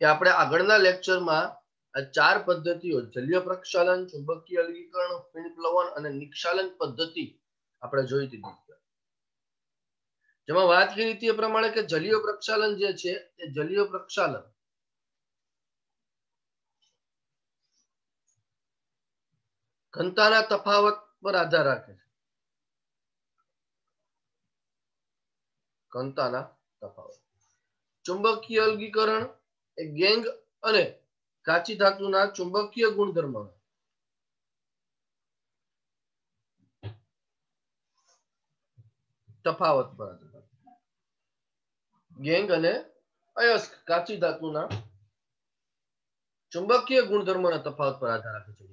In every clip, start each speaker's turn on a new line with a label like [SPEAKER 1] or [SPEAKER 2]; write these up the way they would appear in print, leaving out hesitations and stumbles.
[SPEAKER 1] કે આપણે આગળના લેક્ચરમાં આ ચાર પદ્ધતિઓ જલીય પ્રક્ષાલન, ચુંબકીય અલગીકરણ, ફીણ પ્લવન અને નિક્ષાલન પદ્ધતિ આપણે જોઈ દીધી. જેમાં વાત કરી હતી એ પ્રમાણે કે જલીય પ્રક્ષાલન જે છે એ જલીય પ્રક્ષાલન ઘનતાના તફાવત પર આધાર રાખે છે. ઘનતાના તફાવત. ચુંબકીય અલગીકરણ એ ગેંગ અને કાચી ધાતુના ચુંબકીય ગુણધર્મો તફાવત પર આધાર. ગેંગ અને અયસ્ક કાચી ધાતુના ચુંબકીય ગુણધર્મોના તફાવત પર આધાર રાખે છે.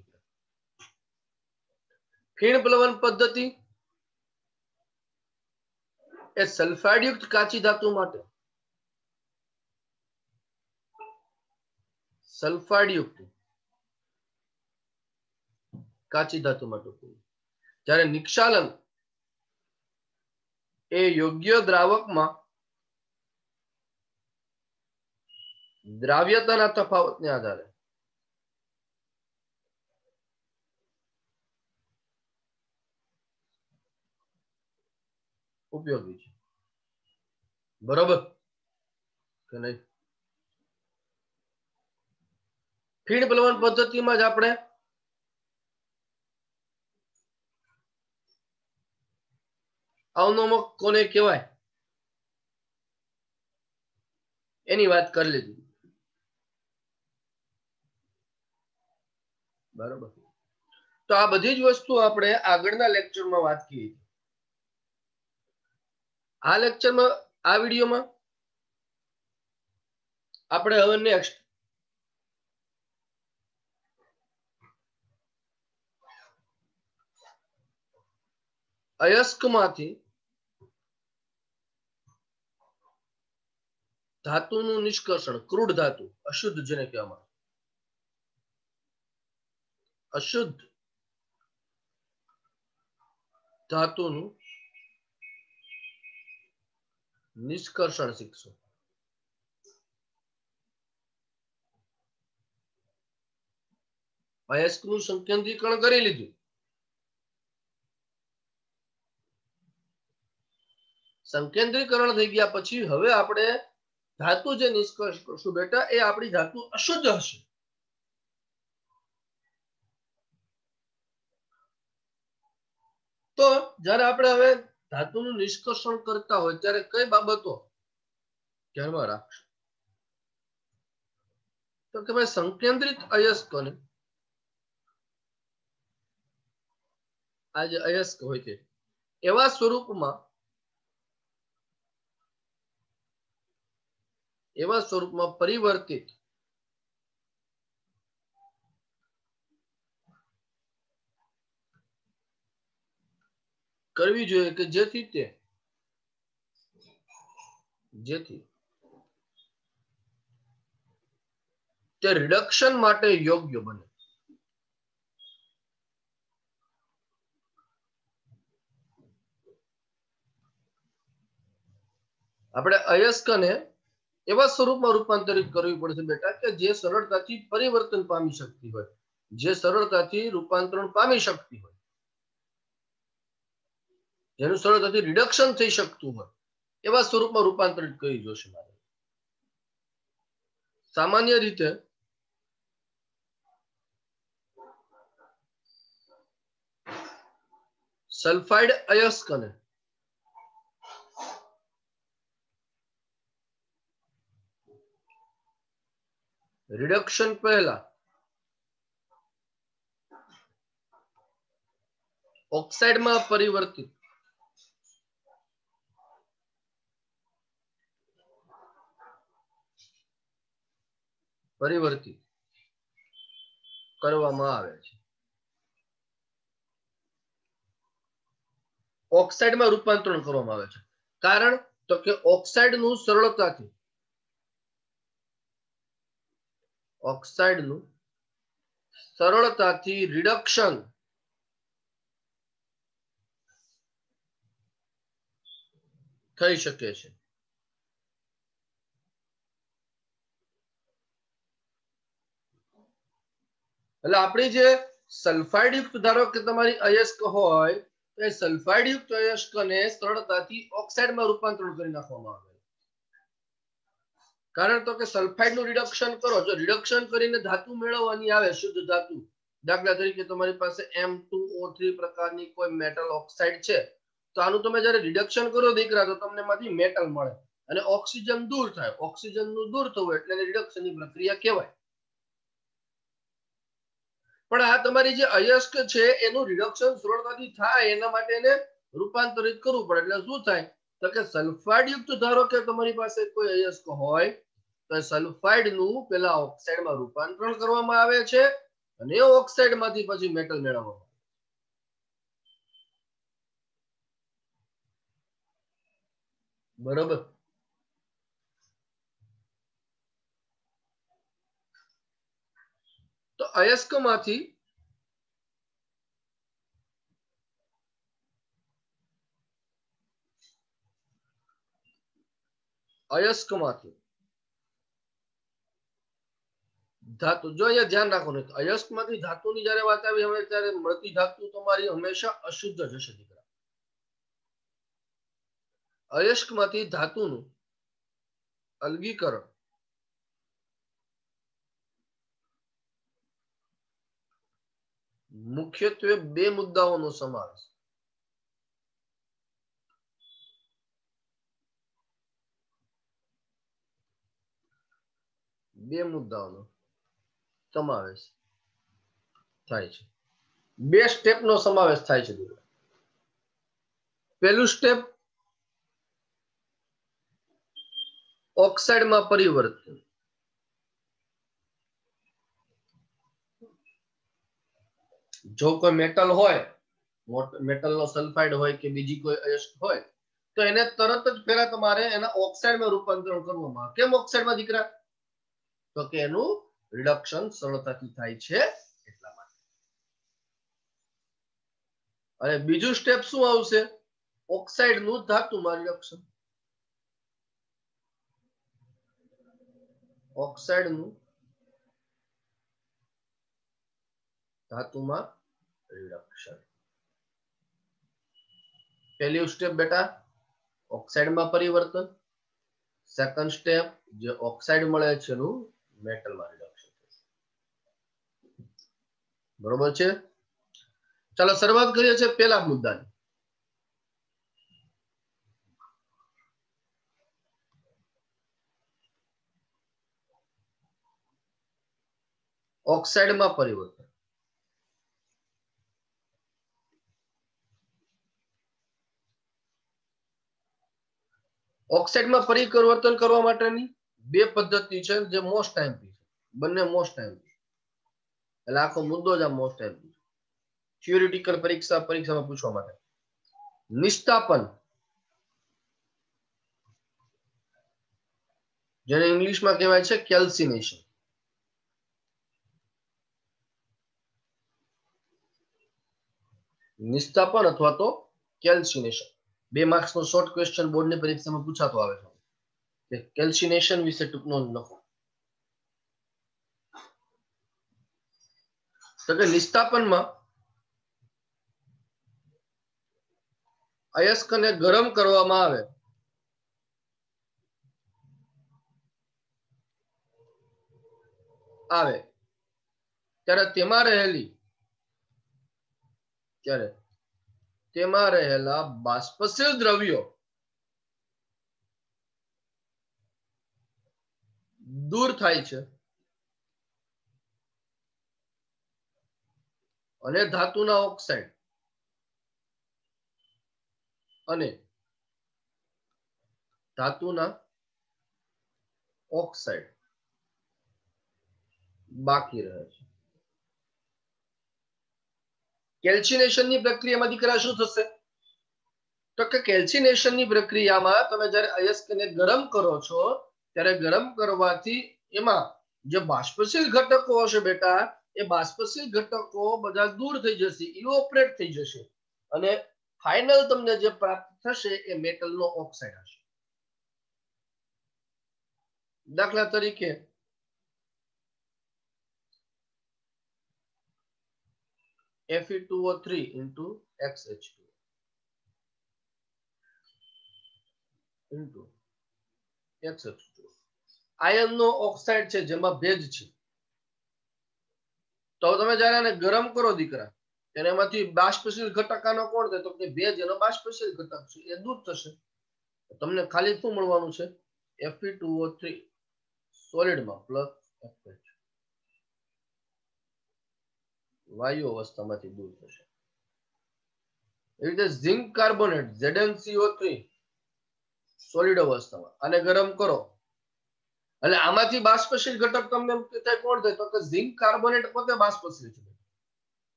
[SPEAKER 1] ફીણ પ્લવન પદ્ધતિ એ સલ્ફાઇડયુક્ત કાચી ધાતુ માટે સલ્ફાઇડયુક્ત કાચી ધાતુ માટે જ્યારે નિક્ષાલન એ યોગ્ય દ્રાવકમાં દ્રાવ્યતાના તફાવતને આધારે ઉપયોગી છે. બરોબર કે નહીં? ફીણ પ્લવન પદ્ધતિમાં જ આપણે અવનમક કોને કહેવાય એની વાત કરી લીધી. બરોબર. તો આ બધી જ વસ્તુ આપણે આગળના લેક્ચરમાં વાત કરી. આ લેક્ચરમાં આ વિડીયોમાં આપણે હવે નેક્સ્ટ અયસ્કમાંથી ધાતુનું નિષ્કર્ષણ, ક્રૂડ ધાતુ, અશુદ્ધ જેને કહેવામાં આવે, અશુદ્ધ ધાતુનું નિષ્કર્ષણ શીખશો. અયસ્કનું સંકેન્દ્રીકરણ કરી લીધું. સંકેન્દ્રીકરણ થઈ ગયા પછી હવે આપણે ધાતુ જે નિષ્કર્ષ કરશું બેટા એ આપણી ધાતુ અશુદ્ધ હશે. તો જ્યારે આપણે હવે ધાતુનું નિષ્કર્ષણ કરતા હોય ત્યારે કઈ બાબતો ધ્યાનમાં રાખશું? તો કે ભાઈ સંકેન્દ્રિત અયસ્કોને આ જે અયસ્ક હોય છે એવા સ્વરૂપમાં પરિવર્તિત કરવી જોઈએ કે જેથી તે રિડક્શન માટે યોગ્ય બને. આપણે અયસ્કને એવા સ્વરૂપમાં રૂપાંતરિત કરવી પડશે બેટા કે જે સરળતાથી પરિવર્તન પામી શકતી હોય, જે સરળતાથી રૂપાંતરણ પામી શકતી હોય, જેનું સરળતાથી રિડક્શન થઈ શકતું હોય એવા સ્વરૂપમાં રૂપાંતરિત કરી જોશે. સામાન્ય રીતે સલ્ફાઇડ અયસ્કને રિડક્શન પહેલા ઓક્સાઇડમાં પરિવર્તિત કરવામાં આવે છે. ઓક્સાઇડમાં રૂપાંતરણ કરવામાં આવે છે. કારણ તો કે ઓક્સાઇડનું સરળતાથી રિડક્શન થઈ શકે છે. એટલે આપણી જે સલ્ફાઇડ યુક્ત ધારો કે તમારી અયસ્ક હોય તો એ સલ્ફાઇડ યુક્ત અયસ્કને સરળતાથી ઓક્સાઇડમાં રૂપાંતરણ કરી નાખવામાં આવે, કારણ તો કે સલ્ફાઇડ નું રિડક્શન કરો, જો રિડક્શન કરીને ધાતુ મેળવવાની આવે શુદ્ધ ધાતુ, દાખલા તરીકે તમારી પાસે M2O3 પ્રકારની કોઈ મેટલ ઓક્સાઇડ છે, તો આનું તમે જ્યારે રિડક્શન કરો દીકરા તો તમને એમાંથી મેટલ મળે અને ઓક્સિજન દૂર થાય, ઓક્સિજન નું દૂર થવું એટલે રિડક્શનની પ્રક્રિયા કહેવાય. પણ આ તમારી જે અયસ્ક છે એનું રિડક્શન સરળતાથી થાય એના માટે એને રૂપાંતરિત કરવું પડે, એટલે શું થાય તો કે સલ્ફાઇડ યુક્ત ધારો કે તમારી પાસે કોઈ અયસ્ક હોય તો સલ્ફાઇડ નું પેલા ઓક્સાઇડમાં રૂપાંતરણ કરવામાં આવે છે અને એ ઓક્સાઇડ માંથી પછી મેટલ મેળવવામાં આવે. બરોબર. તો અયસ્કમાંથી ધાતુ, જો અહીંયા ધ્યાન રાખવાનું, અયસ્કમાંથી ધાતુની જ્યારે વાત આવી હવે ત્યારે મળતી ધાતુ તમારી હંમેશા અશુદ્ધ જ હશે દીકરા. અયસ્કમાંથી ધાતુનું અલગીકરણ મુખ્યત્વે બે મુદ્દાઓનો સમાવેશ, બે મુદ્દાઓનો સમાવેશ થાય છે, બે સ્ટેપનો સમાવેશ થાય છે. પહેલું સ્ટેપ ઓક્સાઇડમાં પરિવર્તન, જો કોઈ મેટલ હોય, મેટલનો સલ્ફાઇડ હોય કે બીજી કોઈ અયસ્ક હોય તો એને તરત જ પહેલા તમારે એના ઓક્સાઇડમાં રૂપાંતરણ કરવામાં આવે. કેમ ઓક્સાઇડમાં દીકરા? તો કે એનું રિડક્શન સરળતાથી થાય છે એટલા માટે. અને બીજું સ્ટેપ શું આવશે? ઓક્સાઇડનું ધાતુમાં રિડક્શન, ઓક્સાઇડનું ધાતુમાં રિડક્શન. પહેલું સ્ટેપ બેટા ઓક્સાઇડમાં પરિવર્તન, સેકન્ડ સ્ટેપ જે ઓક્સાઇડ મળે છે એનું મેટલમાં રિડક્શન. બરોબર છે? ચાલો શરૂઆત કરીએ છીએ પહેલા મુદ્દાની. ઓક્સાઇડમાં પરિવર્તન. ઓક્સાઇડમાં પરિવર્તન કરવા માટેની બે પદ્ધતિ છે જે મોસ્ટ ટાઈમ બંને મોસ્ટ ટાઈમ, એટલે આખો મુદ્દો જ આ મોસ્ટ ટાઈમ થિયોરિટિકલ પરીક્ષામાં પૂછવા માટે. નિસ્તાપન, જેને ઇંગ્લિશમાં કહેવાય છે કેલ્સિનેશન. નિસ્તાપન અથવા તો કેલ્સિનેશન, 2 માર્ક્સનો શોર્ટ ક્વેશ્ચન બોર્ડની પરીક્ષામાં પૂછાતો આવે છે કે કેલ્સિનેશન વિશે ટૂંક નોંધ લખો. તો કે નિસ્તાપનમાં અયસ્કને ગરમ કરવામાં આવે ત્યારે તેમાં રહેલા બાષ્પશીલ દ્રવ્યો દૂર થાય છે અને ધાતુના ઓક્સાઇડ અને ધાતુના ઓક્સાઇડ બાકી રહે છે. કેલ્સિનેશનની પ્રક્રિયામાં દીકરા શું થશે? તો કે કેલ્સિનેશનની પ્રક્રિયામાં તમે જ્યારે અયસ્કને ગરમ કરો છો ત્યારે ગરમ કરવાથી એમાં જે બાષ્પશીલ ઘટકો હશે બેટા, એ બાષ્પશીલ ઘટકો બધા દૂર થઈ જશે, ઇવોપરેટ થઈ જશે અને ફાઇનલ તમને જે પ્રાપ્ત થશે એ મેટલનો ઓક્સાઇડ હશે. દાખલા તરીકે Fe2O3 into XH2 into XH2 આયન નો ઓક્સાઇડ છે જેમાં ભેજ છે તો તમે જ્યારે આને ગરમ કરો દીકરા એનામાંથી બાષ્પશીલ ઘટક આનો કોણ થાય તો કે ભેજ એનો બાષ્પશીલ ઘટક છે એ દૂર થશે તમને ખાલી શું મળવાનું છે Fe2O3 સોલિડમાં પ્લસ FH વાયુ અવસ્થામાંથી દૂર થશે એવી રીતે ઝિંક કાર્બોનેટ ZnCO3 સોલિડ અવસ્થામાં આને ગરમ કરો એટલે આમાંથી બાષ્પશીલ ઘટક તમને થાય કોણ થાય તો કે ઝિંક કાર્બોનેટ પોતે બાષ્પશીલ છે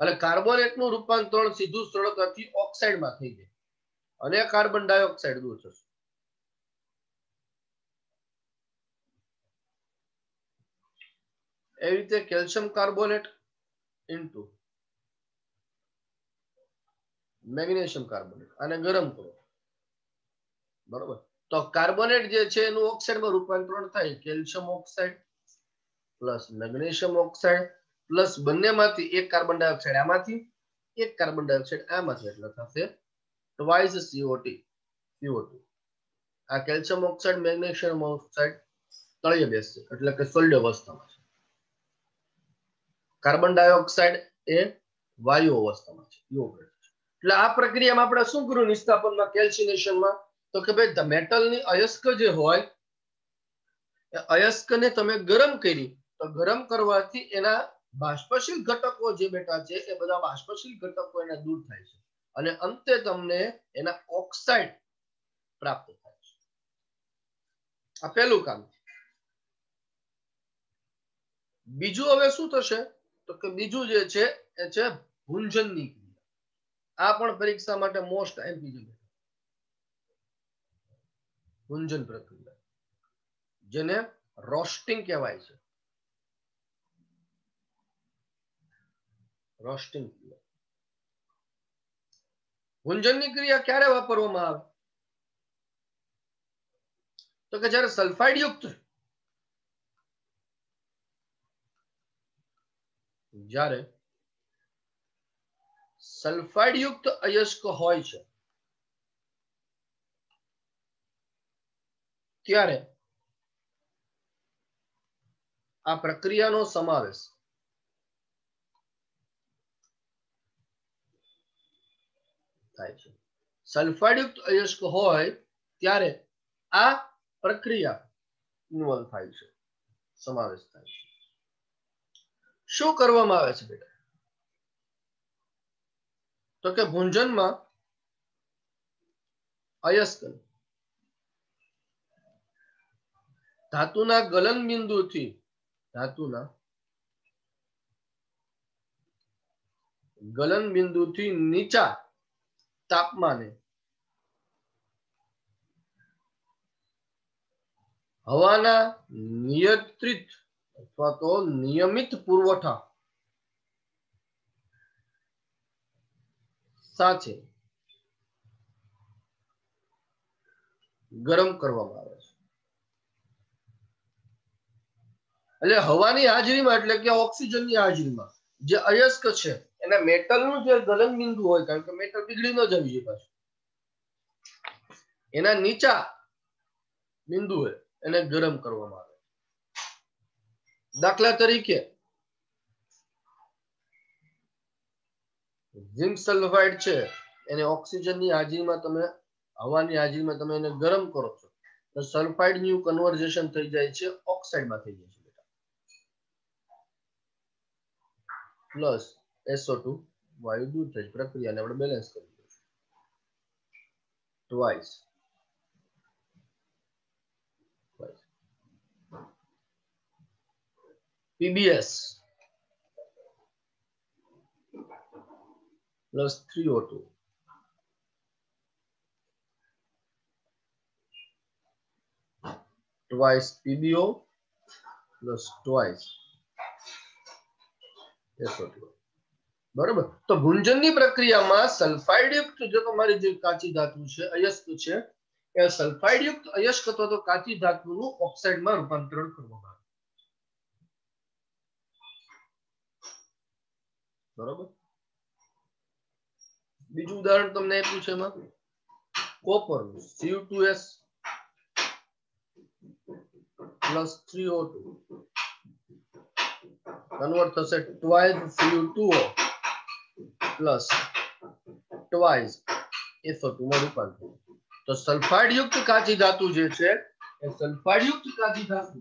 [SPEAKER 1] એટલે કાર્બોનેટનું રૂપાંતરણ સીધું સરળતાથી ઓક્સાઇડમાં થઈ જાય અને કાર્બન ડાયોક્સાઇડ દૂર થશે એવી રીતે calcium carbonate into magnesium carbonate આને ગરમ કરો બરોબર તો કાર્બોનેટ જે છે એનું ઓક્સાઇડમાં રૂપાંતરણ થાય calcium oxide plus magnesium oxide plus બંનેમાંથી એક કાર્બન ડાયોક્સાઇડ આમાંથી એક કાર્બન ડાયોક્સાઇડ આમાંથી એટલે થશે ટ્વાઇસ CO2 આ કેલ્શિયમ ઓક્સાઇડ મેગ્નેશિયમ ઓક્સાઇડ તળિયે બેસશે એટલે કે સોલિડ અવસ્થામાં છે કાર્બન ડાયોક્સાઇડ એ વાયુ અવસ્થામાં છે એટલે આ પ્રક્રિયામાં આપણે શું કર્યું નિષ્કાપનમાં કેલ્સિનેશનમાં તો કે ભાઈ મેટલની અયસ્ક જે હોય એ અયસ્કને તમે ગરમ કરી તો ગરમ કરવાથી એના બાષ્પશીલ ઘટકો જે બેટા છે એ બધા બાષ્પશીલ ઘટકો એના દૂર થાય છે અને અંતે તમને એના ઓક્સાઇડ પ્રાપ્ત થાય છે આ પહેલું કામ બીજું હવે શું થશે તો કે બીજું જે છે એ છે ભૂંજનની ક્રિયા આ પણ પરીક્ષા માટે મોસ્ટ આઈમ્પી છે ભૂંજન પ્રક્રિયા જેને રોસ્ટિંગ કહેવાય છે રોસ્ટિંગ ક્રિયા ભૂંજનની ક્રિયા ક્યારે વાપરવામાં આવે તો કે જ્યારે સલ્ફાઇડ યુક્ત જ્યારે સલ્ફાઇડ યુક્ત અયસ્ક હોય છે ત્યારે આ પ્રક્રિયાનો સમાવેશ થાય છે સલ્ફાઇડ યુક્ત અયસ્ક હોય ત્યારે આ પ્રક્રિયા ઇન્વોલ્વ થાય છે સમાવેશ થાય છે શું કરવામાં આવે છે બેટા તો કે ભૂંજનમાં અયસ્ક ધાતુના ગલન બિંદુથી નીચા તાપમાને હવાના નિયંત્રિત અથવા તો નિયમિત પુરવઠા સાથે ગરમ કરવામાં આવે છે એટલે હવાની હાજરીમાં એટલે કે ઓક્સિજનની હાજરીમાં જે અયસ્ક છે એના મેટલનું જે ગલન બિંદુ હોય કારણ કે મેટલ પીગળી ન જવી જોઈએ પાછું એના નીચા બિંદુએ એને ગરમ કરવામાં આવે દાખલા તરીકે ઝિંક સલ્ફાઇડ છે એને ઓક્સિજનની હાજરીમાં તમે હવાની હાજરીમાં તમે એને ગરમ કરો છો તો સલ્ફાઇડ નું કન્વર્ઝેશન થઈ જાય છે ઓક્સાઇડમાં થઈ જાય છે પ્લસ SO2 વાયુ દૂર થઈ પ્રક્રિયાને આપણે બેલેન્સ કરી દઈશું twice PbS plus 3O2 twice PbO plus twice SO2 બરોબર તો ભૂંજનની પ્રક્રિયામાં સલ્ફાઇડ યુક્ત જો તમારી જે કાચી ધાતુ છે અયસ્ક છે એ સલ્ફાઇડ યુક્ત અયસ્ક અથવા તો કાચી ધાતુનું ઓક્સાઇડમાં રૂપાંતરણ કરવામાં આવે બરોબર બીજું ઉદાહરણ તમને આપ્યું છે એમાં copper Cu2s plus 3O2 convert થશે twice Cu2O plus twice SO2 માં રૂપાંતર. તો સલ્ફાઇડ યુક્ત કાચી ધાતુ જે છે એ સલ્ફાઇડ યુક્ત કાચી ધાતુ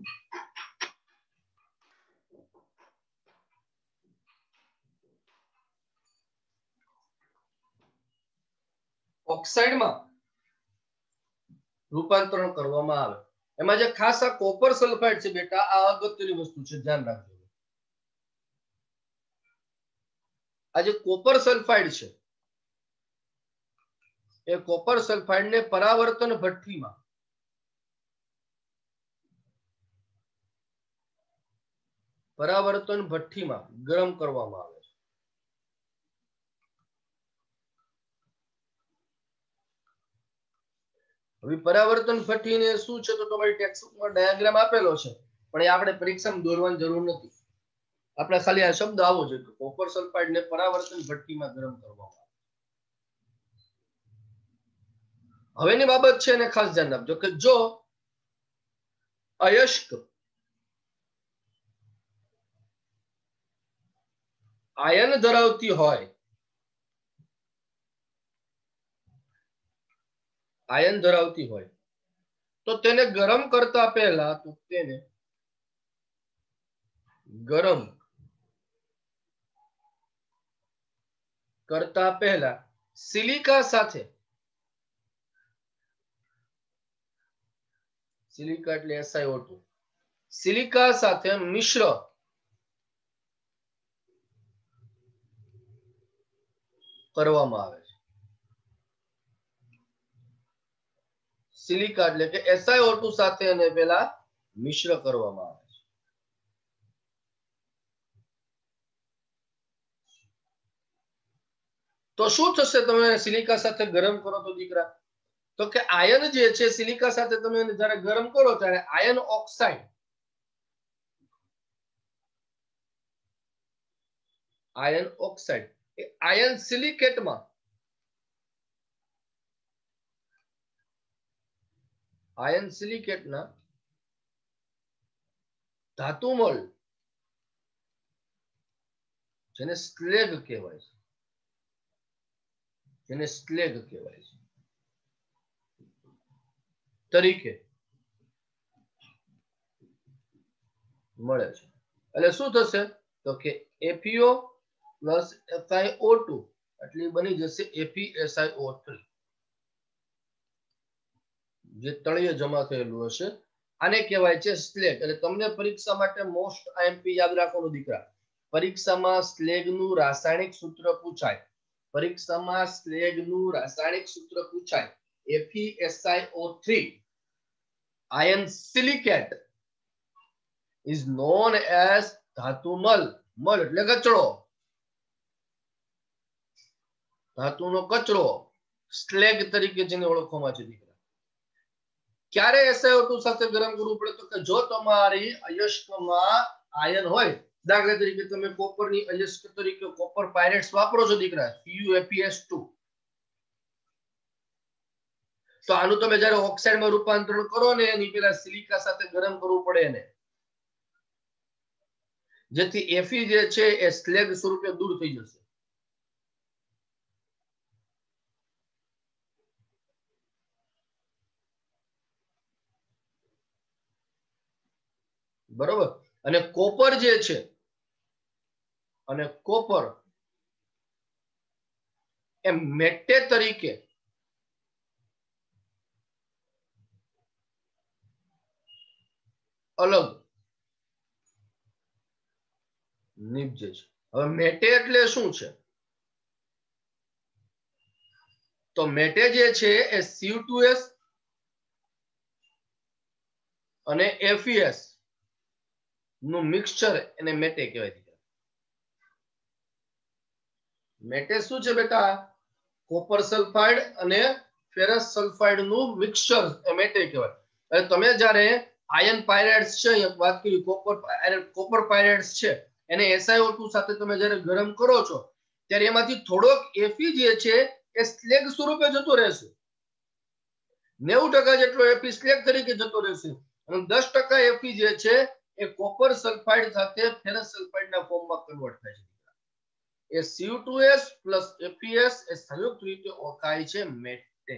[SPEAKER 1] ઓક્સાઇડમાં રૂપાંતરણ કરવામાં આવે. એમાં જે ખાસ આ કોપર સલ્ફાઇડ છે બેટા આ અગત્યની વસ્તુ છે, ધ્યાન રાખજો. આ જે કોપર સલ્ફાઇડ છે એ કોપર સલ્ફાઇડ ને પરાવર્તન ભઠ્ઠીમાં ગરમ કરવામાં આવે છે. હવે પરાવર્તન ભઠ્ઠીને શું છે તો તમારી ટેક્સ્ટબુકમાં ડાયાગ્રામ આપેલો છે, પણ એ આપણે પરીક્ષામાં દોરવાની જરૂર નથી. આપણે ખાલી આ શબ્દ આવો છે કે કોપર સલ્ફાઇડ ને પરાવર્તન ભઠ્ઠીમાં ગરમ કરવામાં આવે. હવેની બાબત છે એને ખાસ ધ્યાન રાખજો કે જો અયસ્ક આયન ધરાવતી હોય તો તેને ગરમ કરતા પહેલા સિલિકા એટલે SiO2 સિલિકા સાથે મિશ્ર કરવામાં આવે છે. સિલિકા એટલે કે SiO2 સાથે એને પહેલા મિશ્ર કરવામાં આવે છે. તો શું થશે તમે સિલિકા સાથે ગરમ કરો તો દીકરા? તો કે આયન જે છે સિલિકા સાથે તમે જ્યારે ગરમ કરો ત્યારે આયન ઓક્સાઇડ આયન સિલિકેટમાં સિલિકેટના ધાતુમલ જેને સ્લેગ કહેવાય છે તરીકે મળે છે. એટલે શું થશે તો કે FeO plus FiO2 એટલે બની જશે FeSiO3 જે તળિયે જમા થયેલું હશે. આને કહેવાય છે સ્લેગ. એટલે તમને પરીક્ષા માટે મોસ્ટ આઈએમપી યાદ રાખવાનું દીકરા. પરીક્ષામાં સ્લેગનું રાસાયણિક સૂત્ર પૂછાય. FeSiO3 iron silicate is known as ધાતુમલ. મલ એટલે કચરો, ધાતુનો કચરો, સ્લેગ તરીકે જેને ઓળખવામાં છે દીકરા. ક્યારે SiO2 સાથે ગરમ કરવું પડે તો કે જો તમારી અયસ્કમાં આયન હોય, દાખલા તરીકે તમે કોપરની અયસ્ક તરીકે કોપર પાયરેટ્સ વાપરો છો દીકરા, CuFeS2, તો આનું તમે જ્યારે ઓક્સાઇડમાં રૂપાંતરણ કરો ને એની પહેલા સિલિકા સાથે ગરમ કરવું પડે એને, જેથી Fe જે છે એ સ્લેગ સ્વરૂપે દૂર થઈ જશે. બરોબર. અને કોપર જે છે એ મેટે તરીકે અલગ નીપજે છે. હવે મેટે એટલે શું છે? તો મેટે જે છે એ Cu2s અને FeS નું મિક્સચર એને મેટે કહેવાય. મેટે શું છે બેટા? કોપર સલ્ફાઇડ અને ફેરસ સલ્ફાઇડ નું મિક્સચર એ મેટે કહેવાય. એટલે તમે જ્યારે આયન પાયરેટ્સ છે, વાત કરી કોપર પાયરેટ્સ છે, એને SiO2 સાથે તમે જ્યારે ગરમ કરો છો ત્યારે એમાંથી થોડોક Fe જે છે એ સ્લેગ સ્વરૂપે જતો રહેશે, 90% જેટલો એફી સ્લેગ તરીકે જતો રહેશે અને 10% એફી જે છે એ કોપર સલ્ફાઇડ સાથે ફેરસ સલ્ફાઇડના ફોર્મમાં કન્વર્ટ થાય છે. એ Cu2s પ્લસ FeS એ સંયુક્ત રીતે ઓળખાય છે મેટે.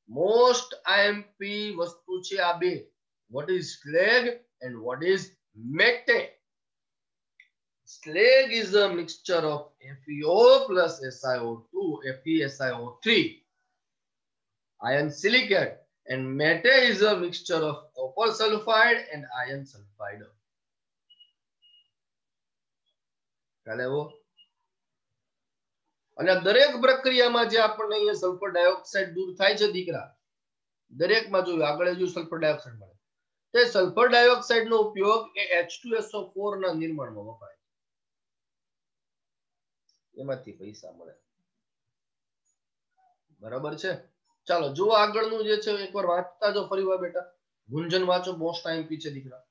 [SPEAKER 1] મોસ્ટ આઈએમપી વસ્તુ છે આ બે, what is slag and what is mate. Slag is a mixture of FeO plus SiO2, FeSiO3, iron silicate, and mate is a mixture of copper sulfide and iron sulfide. ખ્યાલ આવ્યો? અને દરેક પ્રક્રિયામાં જે આપણને અહીંયા સલ્ફર ડાયોક્સાઇડ દૂર થાય છે દીકરા, દરેકમાં જોયું આગળ જો સલ્ફર ડાયોક્સાઇડ મળે, તે સલ્ફર ડાયોક્સાઇડ નો ઉપયોગ એ H2SO4 ના નિર્માણમાં વપરાય, એમાંથી પૈસા મળે. બરાબર છે? ચાલો જુઓ આગળનું જે છે એકવાર વાંચતા જો ફરીવાર બેટા, ગુંજન વાંચો, મોસ્ટ આઈએમપી છે દીકરા.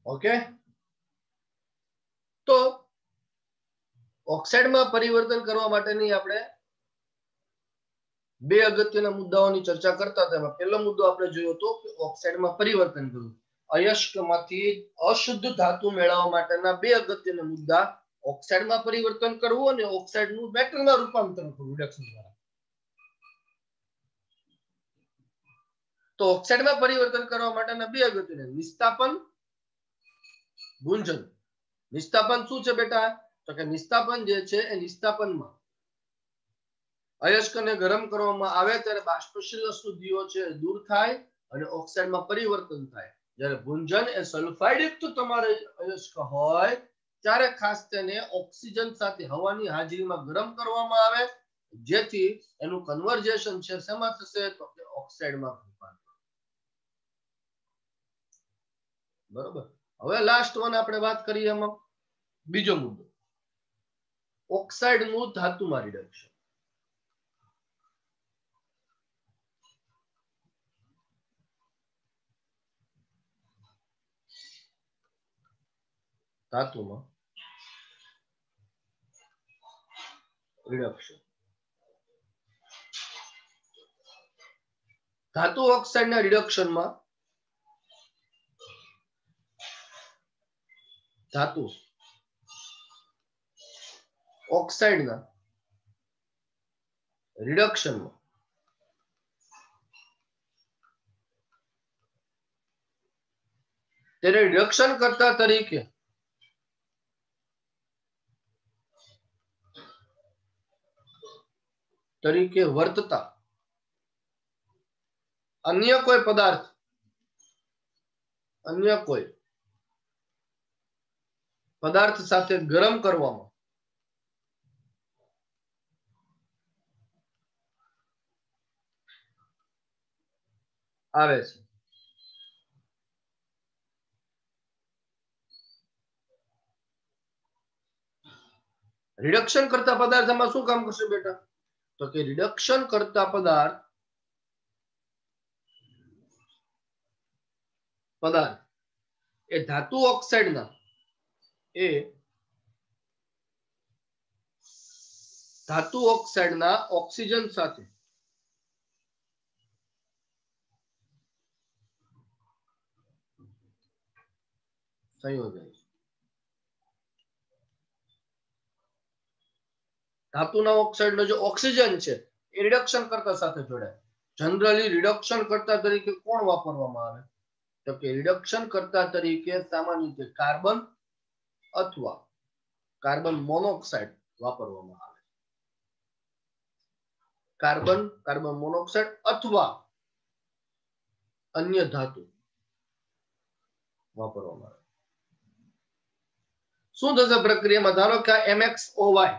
[SPEAKER 1] ઓકે, તો ઓક્સાઇડમાં પરિવર્તન કરવા માટેની આપણે બે અગત્યના મુદ્દાઓની ચર્ચા કરતા હતા. એમાં પહેલો મુદ્દો આપણે જોયો હતો કે ઓક્સાઇડમાં પરિવર્તન કરવું. અયસ્કમાંથી અશુદ્ધ ધાતુ મેળવવા માટેના બે અગત્યના મુદ્દા, ઓક્સાઇડમાં પરિવર્તન કરવું અને ઓક્સાઇડનું મેટલમાં રૂપાંતર કરવું રિડક્શન દ્વારા. તો ઓક્સાઇડમાં પરિવર્તન કરવા માટેના બે અગત્યના નિસ્તાપન, ગુંજન. નિસ્તાપન શું છે બેટા? તો કે નિસ્તાપન જે છે એ નિસ્તાપનમાં અયસ્કને ગરમ કરવામાં આવે ત્યારે બાષ્પશીલ અશુદ્ધિઓ છે દૂર થાય અને ઓક્સાઇડમાં પરિવર્તન થાય. જ્યારે ગુંજન એ સલ્ફાઇડ યુક્ત તમારે અયસ્ક હોય ત્યારે ખાસ તેને ઓક્સિજન સાથે હવાની હાજરીમાં ગરમ કરવામાં આવે, જેથી એનું કન્વર્જેશન છે શેમાં થશે? તો કે ઓક્સાઇડમાં. બરોબર. હવે લાસ્ટ વન આપણે વાત કરીએ એમાં બીજો મુદ્દો, ઓક્સાઇડનું ધાતુમાં રિડક્શન. ધાતુમાં રિડક્શન. ધાતુ ઓક્સાઇડના રિડક્શનમાં ધાતુ ઓક્સાઇડના રિડક્શનમાં તેને રિડક્શન કરતા તરીકે વર્તતા અન્ય કોઈ પદાર્થ સાથે ગરમ કરવામાં આવે છે. રિડક્શન કરતા પદાર્થમાં શું કામ કરશે બેટા? તો કે રિડક્શન કરતા પદાર્થ પદાર્થ એ ધાતુ ઓક્સાઇડના ઓક્સિજન સાથે સંયોજન છે. ધાતુના ઓક્સાઇડનો જે ઓક્સિજન છે એ રિડક્શન કર્તા સાથે જોડાય. જનરલી રિડક્શન કર્તા તરીકે કોણ વાપરવામાં આવે? તો કે રિડક્શન કર્તા તરીકે સામાન્ય રીતે કાર્બન અથવા કાર્બન મોનોક્સાઇડ વાપરવામાં આવે. કાર્બન મોનોક્સાઇડ અથવા અન્ય ધાતુ વાપરવામાં આવે. શું થશે પ્રક્રિયામાં? ધારો કે MXOY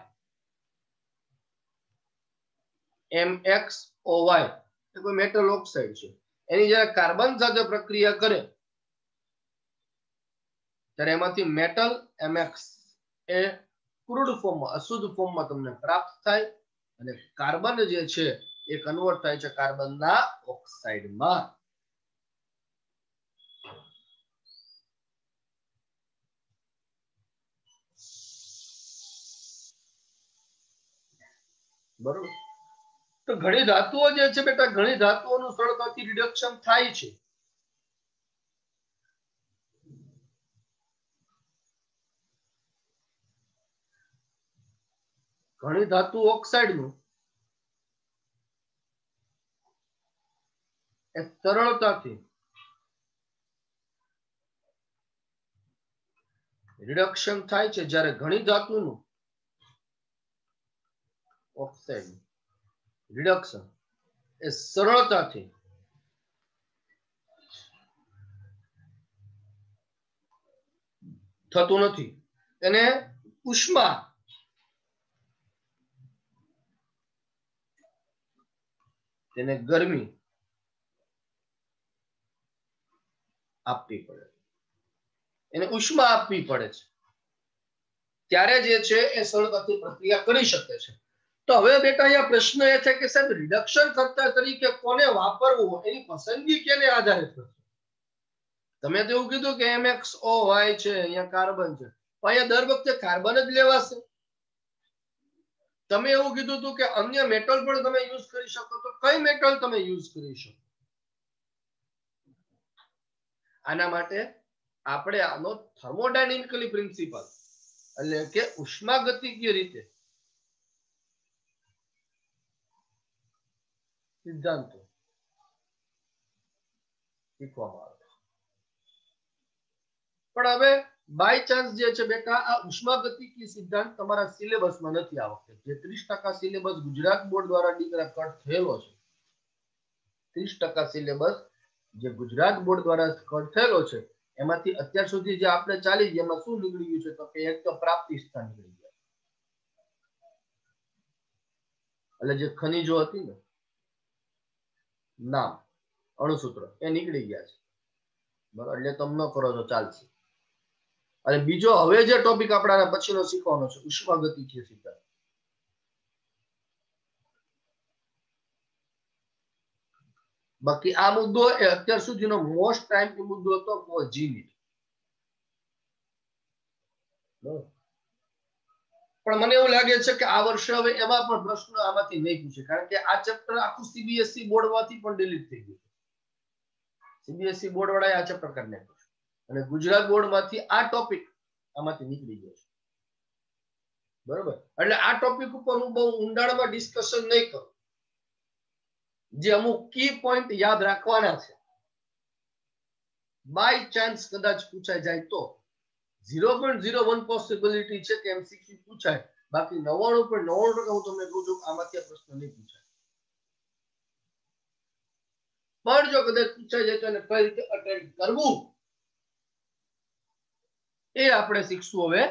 [SPEAKER 1] એ કોઈ મેટલ ઓક્સાઇડ છે. એની જ્યારે કાર્બન સાથે પ્રક્રિયા કરે ત્યારે એમાંથી મેટલ MX એ ક્રૂડ ફોર્મમાં, અશુદ્ધ ફોર્મમાં તમને પ્રાપ્ત થાય અને કાર્બન જે છે એ કન્વર્ટ થાય છે કાર્બનના ઓક્સાઇડમાં. બરોબર. તો ઘણી ધાતુઓ જે છે બેટા, ઘણી ધાતુઓનું સરળતાથી રિડક્શન થાય છે. ઘણી ધાતુ ઓક્સાઇડનું એ સરળતાથી રિડક્શન થાય છે, જ્યારે ઘણી ધાતુનું ઓક્સાઇડ રિડક્શન એ સરળતાથી થતું નથી. એને ઉષ્મા તેને ગરમી આપવી પડે, એને ઉષ્મા આપવી પડે છે, ત્યારે જે છે એ સરળતાથી પ્રક્રિયા કરી શકે છે. તો હવે બેટા અહીંયા પ્રશ્ન એ છે કે સાહેબ રિડક્શન કર્તા તરીકે કોને વાપરવું, એની પસંદગી કેને આધારે થશે? તમે તો એવું કીધું કે MXOY છે, અહીંયા કાર્બન છે, તો અહીંયા દર વખતે કાર્બન જ લેવાશે. તમે એવું કીધું હતું કે અન્ય મેટલ પણ તમે યુઝ કરી શકો, તો કઈ મેટલ તમે યુઝ કરી શકો? આના માટે આપણે આનો થર્મોડાયનેમિકલી પ્રિન્સિપલ એટલે કે ઉષ્માગતિકીય રીતે સિદ્ધાંતો શીખવામાં આવે. પણ હવે બાય ચાન્સ જે છે બેટા, આ ઉષ્માગતિકીય સિદ્ધાંત તમારા સિલેબસમાં નથી આ વખતે. જે 30% સિલેબસ ગુજરાત બોર્ડ દ્વારા દીકરા કટ થયેલો છે, 30% સિલેબસ જે ગુજરાત બોર્ડ દ્વારા કટ થયેલો છે, એમાંથી અત્યાર સુધી જે આપણે ચાલી છે એમાં શું નીકળી ગયું છે? તો કે એક તો પ્રાપ્તિ સ્થાન નીકળી ગયા, એટલે જે ખનીજો હતી ને, નામ, અણુસૂત્ર એ નીકળી ગયા છે. બરાબર, એટલે તમે ન કરો તો ચાલશે. અને બીજો હવે જે ટોપિક આપણે પછીનો શીખવાનો છે ઉષ્માગતિકીય સિદ્ધાંત. બાકી આ મુદ્દો એ અત્યાર સુધીનો મોસ્ટ ટાઈમ મુદ્દો હતો જીની. પણ મને એવું લાગે છે કે આ વર્ષે હવે એમાં પણ પ્રશ્ન આમાંથી નહીં પૂછે, કારણ કે આ ચેપ્ટર આખું સીબીએસઈ બોર્ડ માંથી પણ ડિલીટ થઈ ગયું. સીબીએસઈ બોર્ડ વાળાએ આ ચેપ્ટર કરી નાખ્યું અને ગુજરાત બોર્ડ માંથી આ ટોપિક આમાંથી નીકળી ગયો છે. બરોબર, એટલે આ ટોપિક ઉપર હું બહુ ઊંડાણમાં ડિસ્કશન નહીં કરું. જે અમુક કી પોઈન્ટ યાદ રાખવાના છે, બાય ચાન્સ કદાચ પૂછાઈ જાય તો 0.01 પોસિબિલિટી છે કે એમસીક્યુ પૂછાય, બાકી 99.99% હું તમને કહું છું આમાંથી આ પ્રશ્ન નહીં પૂછાય. પણ જો કદાચ પૂછાઈ જાય તો એને કઈ રીતે અટેન્ડ કરવું એ આપણે શીખશું હવે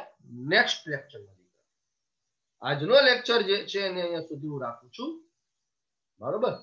[SPEAKER 1] નેક્સ્ટ લેક્ચરમાં. આજનો લેક્ચર જે છે એને અહીંયા સુધી હું રાખું છું. બરોબર.